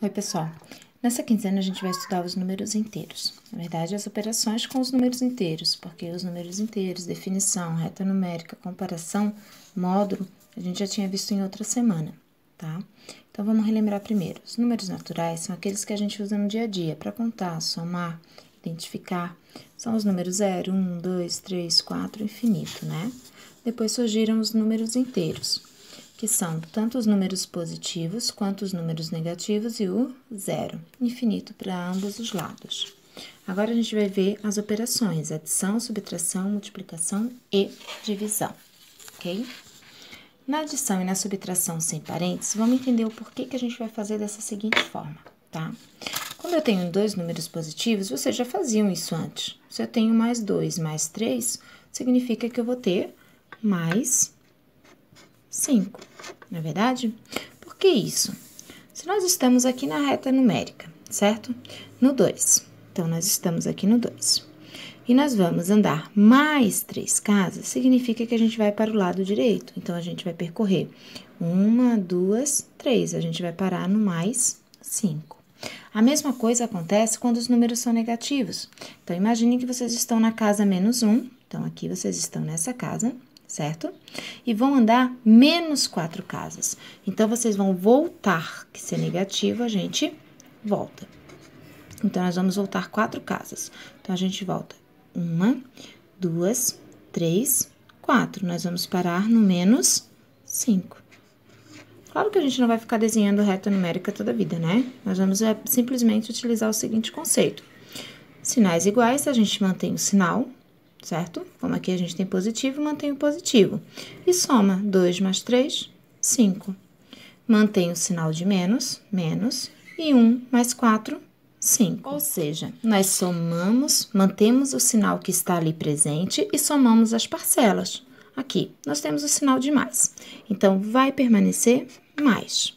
Oi, pessoal. Nessa quinzena, a gente vai estudar os números inteiros. Na verdade, as operações com os números inteiros, porque os números inteiros, definição, reta numérica, comparação, módulo, a gente já tinha visto em outra semana, tá? Então, vamos relembrar primeiro. Os números naturais são aqueles que a gente usa no dia a dia para contar, somar, identificar. São os números 0, 1, 2, 3, 4, infinito, né? Depois surgiram os números inteiros, que são tanto os números positivos quanto os números negativos e o zero, infinito para ambos os lados. Agora, a gente vai ver as operações, adição, subtração, multiplicação e divisão, ok? Na adição e na subtração sem parênteses, vamos entender o porquê que a gente vai fazer dessa seguinte forma, tá? Quando eu tenho dois números positivos, vocês já faziam isso antes. Se eu tenho mais 2 mais 3, significa que eu vou ter mais 5, não é verdade? Por que isso? Se nós estamos aqui na reta numérica, certo? No 2. Então, nós estamos aqui no 2. E nós vamos andar mais 3 casas, significa que a gente vai para o lado direito. Então, a gente vai percorrer 1, 2, 3. A gente vai parar no mais 5. A mesma coisa acontece quando os números são negativos. Então, imagine que vocês estão na casa menos 1. Então, aqui vocês estão nessa casa, certo? E vão andar menos 4 casas. Então, vocês vão voltar, que se é negativo, a gente volta. Então, nós vamos voltar 4 casas. Então, a gente volta 1, 2, 3, 4. Nós vamos parar no menos 5. Claro que a gente não vai ficar desenhando reta numérica toda a vida, né? Nós vamos simplesmente utilizar o seguinte conceito. Sinais iguais, a gente mantém o sinal, certo? Como aqui a gente tem positivo, mantém o positivo. E soma 2 mais 3, 5. Mantém o sinal de menos, menos. E 1 mais 4, 5. Ou seja, nós somamos, mantemos o sinal que está ali presente e somamos as parcelas. Aqui, nós temos o sinal de mais. Então, vai permanecer mais.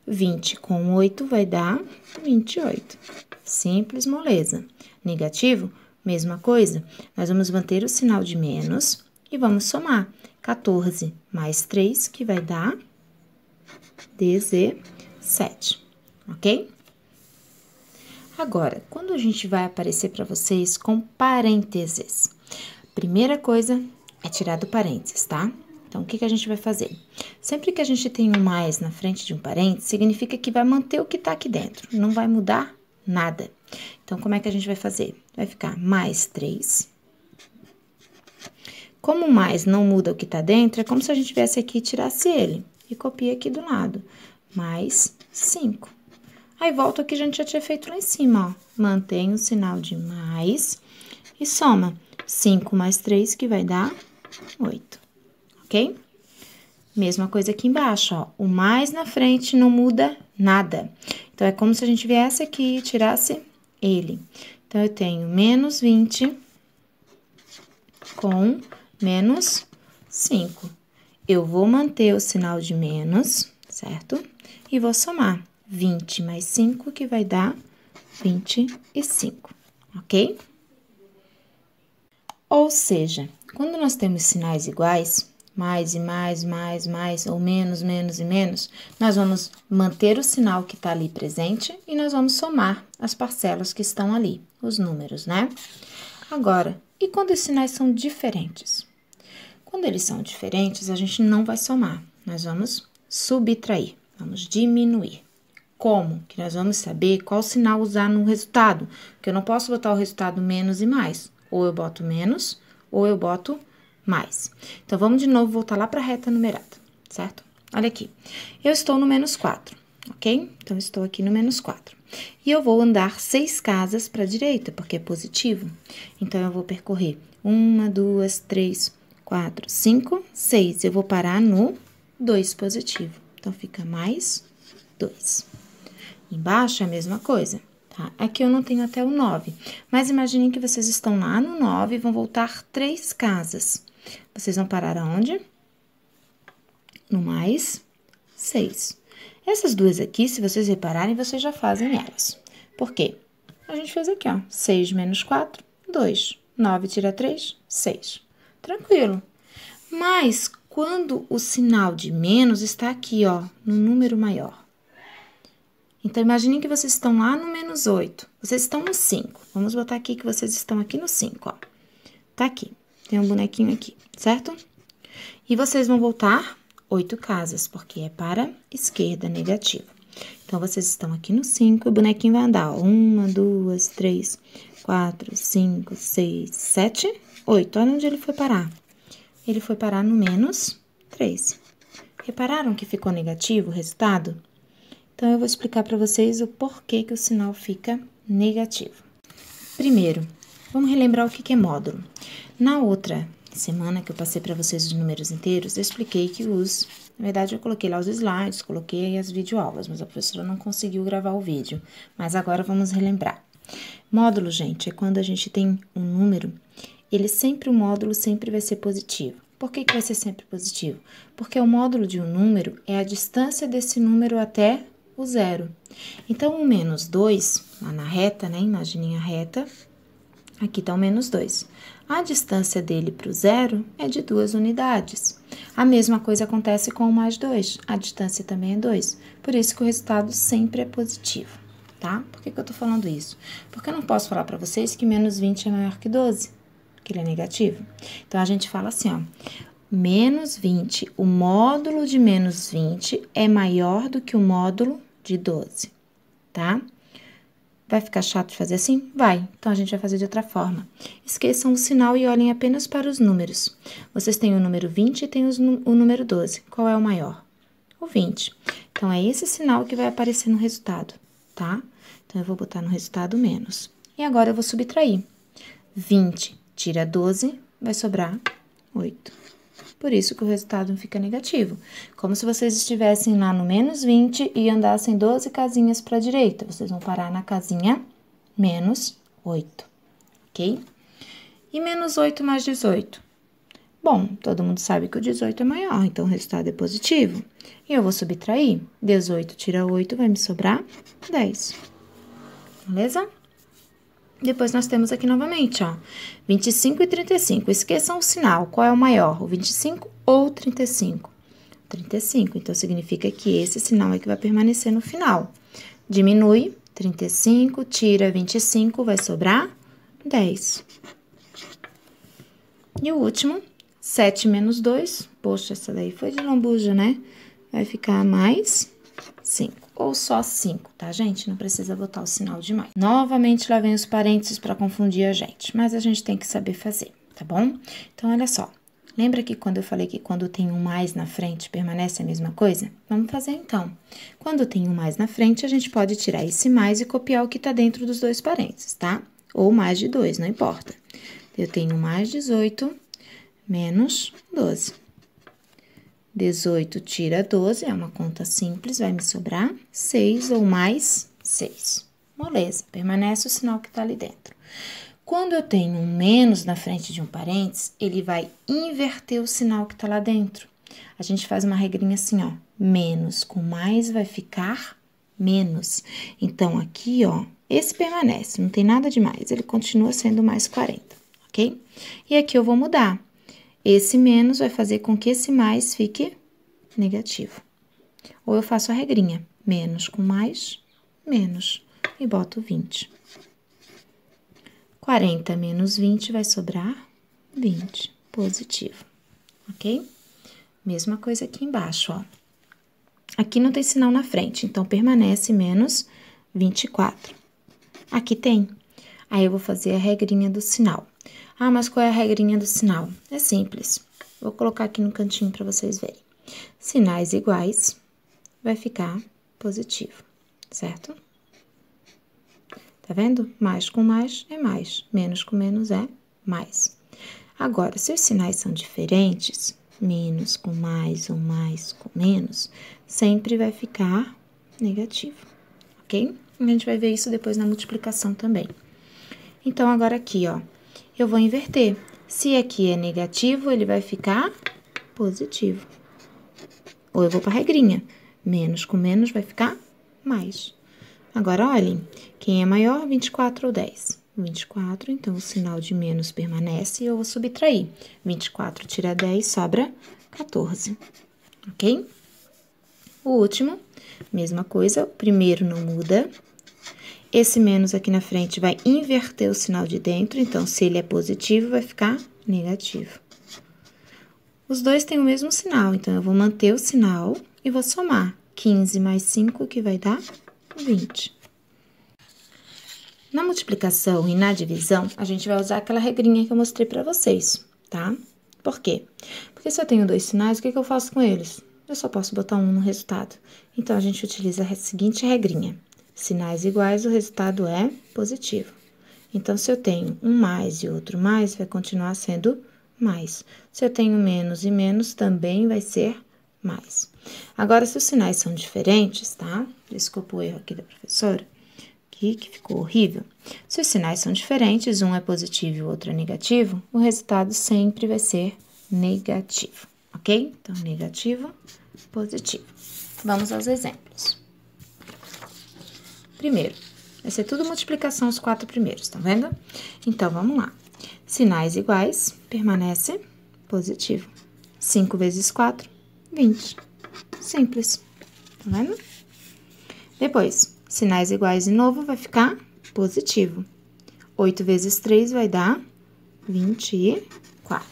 20 com 8 vai dar 28. Simples, moleza. Negativo, mesma coisa. Nós vamos manter o sinal de menos e vamos somar. 14 mais 3, que vai dar 17, ok? Agora, quando a gente vai aparecer para vocês com parênteses, primeira coisa é tirar do parênteses, tá? Então, o que a gente vai fazer? Sempre que a gente tem um mais na frente de um parênteses, significa que vai manter o que tá aqui dentro, não vai mudar nada. Então, como é que a gente vai fazer? Vai ficar mais 3. Como o mais não muda o que tá dentro, é como se a gente viesse aqui e tirasse ele. E copia aqui do lado. Mais 5. Aí, volta o que a gente já tinha feito lá em cima, ó. Mantém o sinal de mais e soma 5 mais 3, que vai dar 8, ok? Mesma coisa aqui embaixo, ó. O mais na frente não muda nada. Então, é como se a gente viesse aqui e tirasse ele. Então, eu tenho menos 20 com menos 5. Eu vou manter o sinal de menos, certo? E vou somar 20 mais 5, que vai dar 25, ok? Ou seja, quando nós temos sinais iguais, mais e mais, ou menos, menos e menos, nós vamos manter o sinal que está ali presente e nós vamos somar as parcelas que estão ali, os números, né? Agora, e quando os sinais são diferentes? Quando eles são diferentes, a gente não vai somar, nós vamos subtrair, vamos diminuir. Como? Que nós vamos saber qual sinal usar no resultado, porque eu não posso botar o resultado menos e mais. Ou eu boto menos, ou eu boto mais. Então, vamos de novo voltar lá para a reta numerada, certo? Olha aqui, eu estou no menos 4, ok? Então, estou aqui no menos 4. E eu vou andar 6 casas para a direita, porque é positivo. Então, eu vou percorrer 1, 2, 3, 4, 5, 6. Eu vou parar no 2 positivo. Então, fica mais 2. Embaixo é a mesma coisa, tá? Aqui eu não tenho até o 9, mas imaginem que vocês estão lá no 9 e vão voltar 3 casas. Vocês vão parar aonde? No mais 6. Essas duas aqui, se vocês repararem, vocês já fazem elas. Por quê? A gente fez aqui, ó, 6 menos 4, 2. 9 tira 3, 6. Tranquilo. Mas quando o sinal de menos está aqui, ó, no número maior, Então, imaginem que vocês estão lá no menos 8. Vocês estão no 5. Vamos botar aqui que vocês estão aqui no 5, ó. Tá aqui. Tem um bonequinho aqui, certo? E vocês vão voltar 8 casas, porque é para esquerda, negativo. Então, vocês estão aqui no 5, o bonequinho vai andar, ó. 1, 2, 3, 4, 5, 6, 7, 8. Olha onde ele foi parar. Ele foi parar no menos 3. Repararam que ficou negativo o resultado? Então, eu vou explicar para vocês o porquê que o sinal fica negativo. Primeiro, vamos relembrar o que é módulo. Na outra semana que eu passei para vocês os números inteiros, eu expliquei que na verdade, eu coloquei lá os slides, coloquei as videoaulas, mas a professora não conseguiu gravar o vídeo. Mas agora vamos relembrar. Módulo, gente, é quando a gente tem um número, o módulo sempre vai ser positivo. Por que vai ser sempre positivo? Porque o módulo de um número é a distância desse número até o zero. Então, o menos 2, lá na reta, né? Imaginem a reta. Aqui tá o menos 2. A distância dele para o zero é de 2 unidades. A mesma coisa acontece com o mais 2. A distância também é 2. Por isso que o resultado sempre é positivo, tá? Por que eu tô falando isso? Porque eu não posso falar para vocês que menos 20 é maior que 12, que ele é negativo. Então, a gente fala assim, ó. Menos 20, o módulo de menos 20 é maior do que o módulo de 12, tá? Vai ficar chato de fazer assim? Vai. Então, a gente vai fazer de outra forma. Esqueçam o sinal e olhem apenas para os números. Vocês têm o número 20 e tem o número 12. Qual é o maior? O 20. Então, é esse sinal que vai aparecer no resultado, tá? Então, eu vou botar no resultado menos. E agora, eu vou subtrair. 20 tira 12, vai sobrar 8. Por isso que o resultado fica negativo. Como se vocês estivessem lá no menos 20 e andassem 12 casinhas para a direita. Vocês vão parar na casinha menos 8, ok? E menos 8 mais 18? Bom, todo mundo sabe que o 18 é maior, então o resultado é positivo. E eu vou subtrair. 18 tira 8, vai me sobrar 10. Beleza? Depois, nós temos aqui novamente, ó, 25 e 35. Esqueçam o sinal. Qual é o maior, o 25 ou o 35? 35. Então, significa que esse sinal é que vai permanecer no final. Diminui, 35, tira 25, vai sobrar 10. E o último, 7 menos 2. Poxa, essa daí foi de lambuja, né? Vai ficar mais 5. Ou só 5, tá, gente? Não precisa botar o sinal de mais. Novamente, lá vem os parênteses para confundir a gente, mas a gente tem que saber fazer, tá bom? Então, olha só. Lembra que quando eu falei que quando tem um mais na frente, permanece a mesma coisa? Vamos fazer, então. Quando tem um mais na frente, a gente pode tirar esse mais e copiar o que tá dentro dos dois parênteses, tá? Ou mais de 2, não importa. Eu tenho mais 18 menos 12. 18 tira 12, é uma conta simples, vai me sobrar 6 ou mais 6. Moleza, permanece o sinal que está ali dentro. Quando eu tenho um menos na frente de um parênteses, ele vai inverter o sinal que está lá dentro. A gente faz uma regrinha assim, ó, menos com mais vai ficar menos. Então, aqui, ó, esse permanece, não tem nada de mais, ele continua sendo mais 40, ok? E aqui eu vou mudar. Esse menos vai fazer com que esse mais fique negativo. Ou eu faço a regrinha, menos com mais, menos, e boto 20. 40 menos 20 vai sobrar 20, positivo, ok? Mesma coisa aqui embaixo, ó. Aqui não tem sinal na frente, então permanece menos 24. Aqui tem. Aí eu vou fazer a regrinha do sinal. Ah, mas qual é a regrinha do sinal? É simples. Vou colocar aqui no cantinho para vocês verem. Sinais iguais vai ficar positivo, certo? Tá vendo? Mais com mais é mais, menos com menos é mais. Agora, se os sinais são diferentes, menos com mais ou mais com menos, sempre vai ficar negativo, ok? A gente vai ver isso depois na multiplicação também. Então, agora aqui, ó, eu vou inverter. Se aqui é negativo, ele vai ficar positivo. Ou eu vou para a regrinha. Menos com menos vai ficar mais. Agora, olhem, quem é maior, 24 ou 10? 24, então o sinal de menos permanece e eu vou subtrair. 24 tira 10, sobra 14, ok? O último, Mesma coisa, o primeiro não muda. Esse menos aqui na frente vai inverter o sinal de dentro, então, se ele é positivo, vai ficar negativo. Os dois têm o mesmo sinal, então, eu vou manter o sinal e vou somar 15 mais 5, que vai dar 20. Na multiplicação e na divisão, a gente vai usar aquela regrinha que eu mostrei pra vocês, tá? Por quê? Porque se eu tenho dois sinais, o que eu faço com eles? Eu só posso botar um no resultado. Então, a gente utiliza a seguinte regrinha. Sinais iguais, o resultado é positivo. Então, se eu tenho um mais e outro mais, vai continuar sendo mais. Se eu tenho menos e menos, também vai ser mais. Agora, se os sinais são diferentes, tá? Desculpa o erro aqui da professora, que ficou horrível. Se os sinais são diferentes, um é positivo e o outro é negativo, o resultado sempre vai ser negativo, ok? Então, negativo, positivo. Vamos aos exemplos. Primeiro, vai ser tudo multiplicação os 4 primeiros, tá vendo? Então, vamos lá. Sinais iguais, permanece positivo. 5 vezes 4, 20. Simples, tá vendo? Depois, sinais iguais de novo, vai ficar positivo. 8 vezes 3 vai dar 24.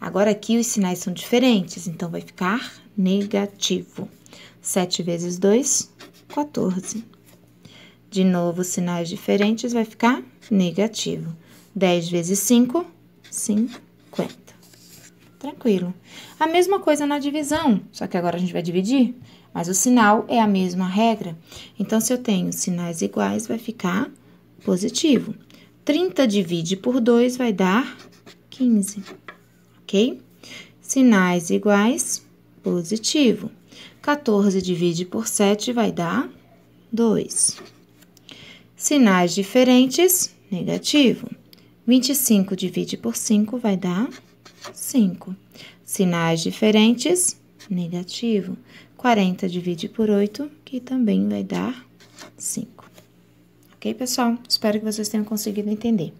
Agora, aqui os sinais são diferentes, então vai ficar negativo. 7 vezes 2, 14. De novo, sinais diferentes, vai ficar negativo. 10 vezes 5, 50. Tranquilo. A mesma coisa na divisão, só que agora a gente vai dividir, mas o sinal é a mesma regra. Então, se eu tenho sinais iguais, vai ficar positivo. 30 divide por 2 vai dar 15, ok? Sinais iguais, positivo. 14 divide por 7 vai dar 2. Sinais diferentes, negativo. 25 divide por 5 vai dar 5. Sinais diferentes, negativo. 40 divide por 8, que também vai dar 5. Ok, pessoal? Espero que vocês tenham conseguido entender.